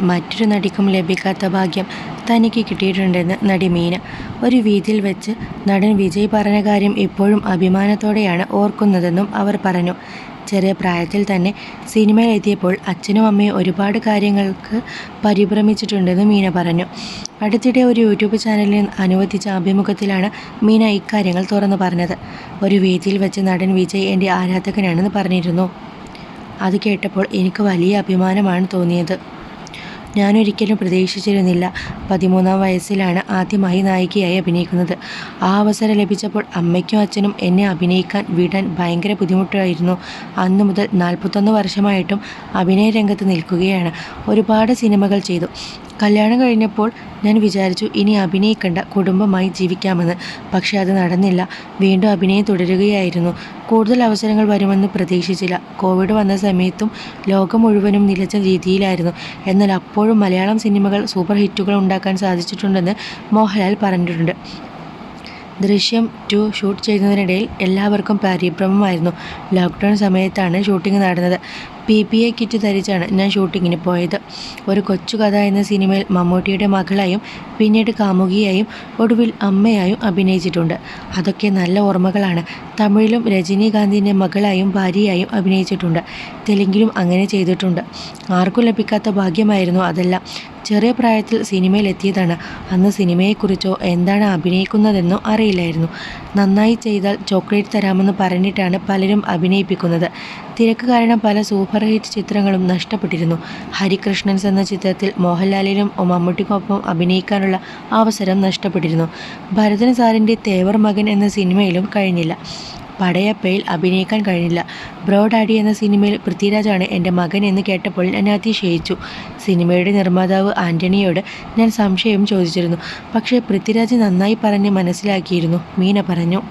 മറ്റൊരു നടിക്കും ലഭിക്കാത്ത ഭാഗ്യം തനിക്ക് കിട്ടിയിട്ടുണ്ടെന്ന് നടി മീന. ഒരു വീതിയിൽ വെച്ച് നടൻ വിജയ് പറഞ്ഞ കാര്യം ഇപ്പോഴും അഭിമാനത്തോടെയാണ് ഓർക്കുന്നതെന്നും അവർ പറഞ്ഞു. ചെറിയ പ്രായത്തിൽ തന്നെ സിനിമയിലെത്തിയപ്പോൾ അച്ഛനും അമ്മയും ഒരുപാട് കാര്യങ്ങൾക്ക് പരിഭ്രമിച്ചിട്ടുണ്ടെന്ന് മീന പറഞ്ഞു. അടുത്തിടെ ഒരു യൂട്യൂബ് ചാനലിന് അനുവദിച്ച അഭിമുഖത്തിലാണ് മീന ഇക്കാര്യങ്ങൾ തുറന്നു പറഞ്ഞത്. ഒരു വേദിയിൽ വെച്ച് നടൻ വിജയ് എൻ്റെ ആരാധകനാണെന്ന് പറഞ്ഞിരുന്നു. അത് കേട്ടപ്പോൾ എനിക്ക് വലിയ അഭിമാനമാണ് തോന്നിയത്. ഞാനൊരിക്കലും പ്രതീക്ഷിച്ചിരുന്നില്ല. 13-ാം വയസ്സിലാണ് ആദ്യമായി നായികയായി അഭിനയിക്കുന്നത്. ആ അവസരം ലഭിച്ചപ്പോൾ അമ്മയ്ക്കും അച്ഛനും എന്നെ അഭിനയിക്കാൻ വിടാൻ ഭയങ്കര ബുദ്ധിമുട്ടായിരുന്നു. അന്നു മുതൽ 41 വർഷമായിട്ടും അഭിനയ രംഗത്ത് നിൽക്കുകയാണ്. ഒരുപാട് സിനിമകൾ ചെയ്തു. കല്യാണം കഴിഞ്ഞപ്പോൾ ഞാൻ വിചാരിച്ചു ഇനി അഭിനയിക്കണ്ട, കുടുംബമായി ജീവിക്കാമെന്ന്. പക്ഷേ അത് നടന്നില്ല. വീണ്ടും അഭിനയം തുടരുകയായിരുന്നു. കൂടുതൽ അവസരങ്ങൾ വരുമെന്ന് പ്രതീക്ഷിച്ചില്ല. കോവിഡ് വന്ന സമയത്തും ലോകം മുഴുവനും നിലച്ച രീതിയിലായിരുന്നു. എന്നാൽ അപ്പോഴും മലയാളം സിനിമകൾ സൂപ്പർ ഹിറ്റുകൾ ഉണ്ടാക്കാൻ സാധിച്ചിട്ടുണ്ടെന്ന് മോഹൻലാൽ പറഞ്ഞിട്ടുണ്ട്. ദൃശ്യം 2 ഷൂട്ട് ചെയ്യുന്നതിനിടയിൽ എല്ലാവർക്കും പരിഭ്രമമായിരുന്നു. ലോക്ക്ഡൗൺ സമയത്താണ് ഷൂട്ടിംഗ് നടന്നത്. PPE കിറ്റ് ധരിച്ചാണ് ഞാൻ ഷൂട്ടിങ്ങിന് പോയത്. ഒരു കൊച്ചു കഥ എന്ന സിനിമയിൽ മമ്മൂട്ടിയുടെ മകളായും പിന്നീട് കാമുകിയായും ഒടുവിൽ അമ്മയായും അഭിനയിച്ചിട്ടുണ്ട്. അതൊക്കെ നല്ല ഓർമ്മകളാണ്. തമിഴിലും രജനീകാന്തിൻ്റെ മകളായും ഭാര്യയായും അഭിനയിച്ചിട്ടുണ്ട്. തെലുങ്കിലും അങ്ങനെ ചെയ്തിട്ടുണ്ട്. ആർക്കും ലഭിക്കാത്ത ഭാഗ്യമായിരുന്നു അതെല്ലാം. ചെറിയ പ്രായത്തിൽ സിനിമയിലെത്തിയതാണ്. അന്ന് സിനിമയെക്കുറിച്ചോ എന്താണ് അഭിനയിക്കുന്നതെന്നോ അറിയില്ലായിരുന്നു. നന്നായി ചെയ്താൽ ചോക്ലേറ്റ് തരാമെന്ന് പറഞ്ഞിട്ടാണ് പലരും അഭിനയിപ്പിക്കുന്നത്. തിരക്ക് കാരണം പല സൂപ്പർ ഹിറ്റ് ചിത്രങ്ങളും നഷ്ടപ്പെട്ടിരുന്നു. ഹരികൃഷ്ണൻസ് എന്ന ചിത്രത്തിൽ മോഹൻലാലിനും മമ്മൂട്ടിക്കൊപ്പം അഭിനയിക്കാനുള്ള അവസരം നഷ്ടപ്പെട്ടിരുന്നു. ഭരതൻ സാറിൻ്റെ തേവർ മകൻ എന്ന സിനിമയിലും കഴിഞ്ഞില്ല. പടയപ്പയിൽ അഭിനയിക്കാൻ കഴിഞ്ഞില്ല. ബ്രോ ഡാഡി എന്ന സിനിമയിൽ പൃഥ്വിരാജാണ് എൻ്റെ മകൻ എന്ന് കേട്ടപ്പോൾ ഞാൻ അതിശയിച്ചു. സിനിമയുടെ നിർമ്മാതാവ് ആൻ്റണിയോട് ഞാൻ സംശയം ചോദിച്ചിരുന്നു. പക്ഷേ പൃഥ്വിരാജ് നന്നായി പറഞ്ഞ് മനസ്സിലാക്കിയിരുന്നു, മീന പറഞ്ഞു.